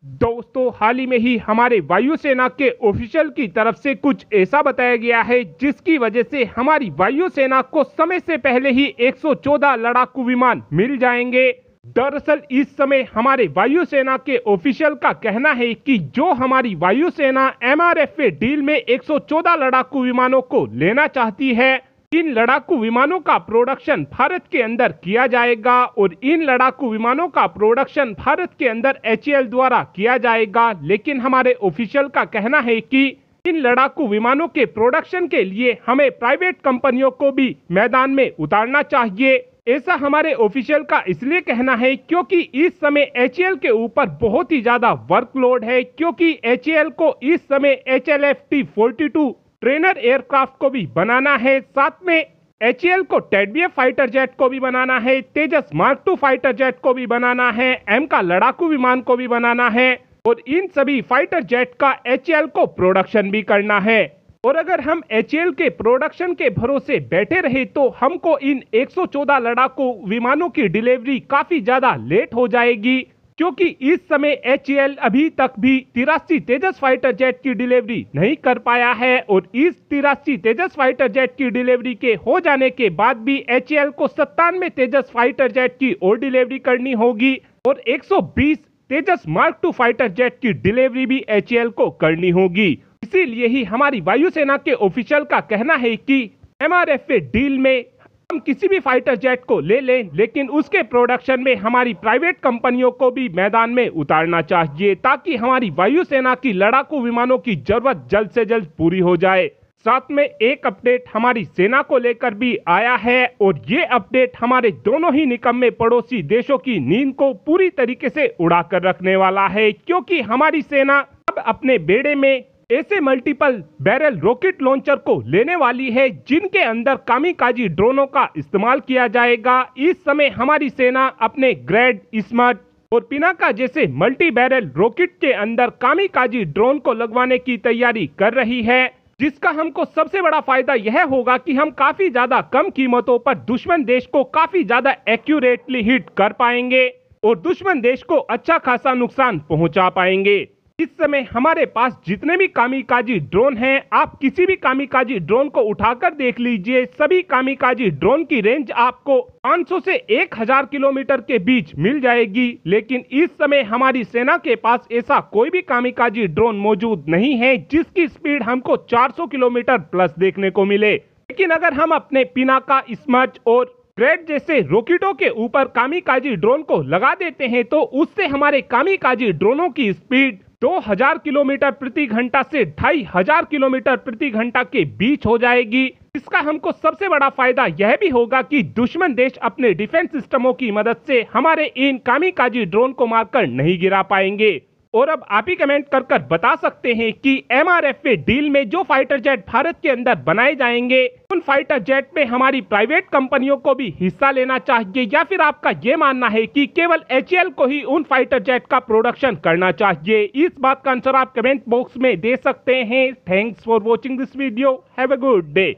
दोस्तों, हाल ही में ही हमारे वायुसेना के ऑफिशियल की तरफ से कुछ ऐसा बताया गया है जिसकी वजह से हमारी वायुसेना को समय से पहले ही 114 लड़ाकू विमान मिल जाएंगे। दरअसल इस समय हमारे वायुसेना के ऑफिशियल का कहना है कि जो हमारी वायुसेना MRF डील में 114 लड़ाकू विमानों को लेना चाहती है, इन लड़ाकू विमानों का प्रोडक्शन भारत के अंदर किया जाएगा और इन लड़ाकू विमानों का प्रोडक्शन भारत के अंदर HAL द्वारा किया जाएगा। लेकिन हमारे ऑफिशियल का कहना है कि इन लड़ाकू विमानों के प्रोडक्शन के लिए हमें प्राइवेट कंपनियों को भी मैदान में उतारना चाहिए। ऐसा हमारे ऑफिशियल का इसलिए कहना है क्योंकि इस समय HAL के ऊपर बहुत ही ज्यादा वर्कलोड है, क्योंकि HAL को इस समय HLF-T-42 ट्रेनर एयरक्राफ्ट को भी बनाना है, साथ में HAL को TEDBF फाइटर जेट को भी बनाना है, तेजस मार्क 2 फाइटर जेट को भी बनाना है, M का लड़ाकू विमान को भी बनाना है और इन सभी फाइटर जेट का HAL को प्रोडक्शन भी करना है। और अगर हम HAL के प्रोडक्शन के भरोसे बैठे रहे तो हमको इन 114 लड़ाकू विमानों की डिलीवरी काफी ज्यादा लेट हो जाएगी, क्योंकि इस समय HAL अभी तक भी 83 तेजस फाइटर जेट की डिलीवरी नहीं कर पाया है और इस 83 तेजस फाइटर जेट की डिलीवरी के हो जाने के बाद भी HAL को 97 तेजस फाइटर जेट की और डिलीवरी करनी होगी और 120 तेजस मार्क 2 फाइटर जेट की डिलीवरी भी HAL को करनी होगी। इसीलिए ही हमारी वायुसेना के ऑफिशियल का कहना है कि MRF डील में हम किसी भी फाइटर जेट को ले लें, लेकिन उसके प्रोडक्शन में हमारी प्राइवेट कंपनियों को भी मैदान में उतारना चाहिए ताकि हमारी वायुसेना की लड़ाकू विमानों की जरूरत जल्द से जल्द पूरी हो जाए। साथ में एक अपडेट हमारी सेना को लेकर भी आया है और ये अपडेट हमारे दोनों ही निकम्मे पड़ोसी देशों की नींद को पूरी तरीके से उड़ाकर रखने वाला है, क्योंकि हमारी सेना अब अपने बेड़े में ऐसे मल्टीपल बैरल रॉकेट लॉन्चर को लेने वाली है जिनके अंदर कामिकाजी ड्रोनों का इस्तेमाल किया जाएगा। इस समय हमारी सेना अपने ग्रैड, स्मर्ट और पिनाका जैसे मल्टी बैरल रॉकेट के अंदर कामिकाजी ड्रोन को लगवाने की तैयारी कर रही है, जिसका हमको सबसे बड़ा फायदा यह होगा कि हम काफी ज्यादा कम कीमतों पर दुश्मन देश को काफी ज्यादा एक्यूरेटली हिट कर पाएंगे और दुश्मन देश को अच्छा खासा नुकसान पहुंचा पाएंगे। इस समय हमारे पास जितने भी कामिकाजी ड्रोन हैं, आप किसी भी कामिकाजी ड्रोन को उठाकर देख लीजिए, सभी कामिकाजी ड्रोन की रेंज आपको 500 से 1000 किलोमीटर के बीच मिल जाएगी। लेकिन इस समय हमारी सेना के पास ऐसा कोई भी कामिकाजी ड्रोन मौजूद नहीं है जिसकी स्पीड हमको 400 किलोमीटर प्लस देखने को मिले। लेकिन अगर हम अपने पिनाका, स्मर्च और ग्रेड जैसे रॉकेटों के ऊपर कामिकाजी ड्रोन को लगा देते हैं तो उससे हमारे कामिकाजी ड्रोनों की स्पीड 2000 किलोमीटर प्रति घंटा से 2500 किलोमीटर प्रति घंटा के बीच हो जाएगी। इसका हमको सबसे बड़ा फायदा यह भी होगा कि दुश्मन देश अपने डिफेंस सिस्टमों की मदद से हमारे इन कामिकाजी ड्रोन को मारकर नहीं गिरा पाएंगे। और अब आप ही कमेंट कर बता सकते हैं कि MRF डील में जो फाइटर जेट भारत के अंदर बनाए जाएंगे, उन फाइटर जेट में हमारी प्राइवेट कंपनियों को भी हिस्सा लेना चाहिए, या फिर आपका ये मानना है कि केवल HAL को ही उन फाइटर जेट का प्रोडक्शन करना चाहिए? इस बात का आंसर आप कमेंट बॉक्स में दे सकते हैं। Thanks for watching this video. Have a good day.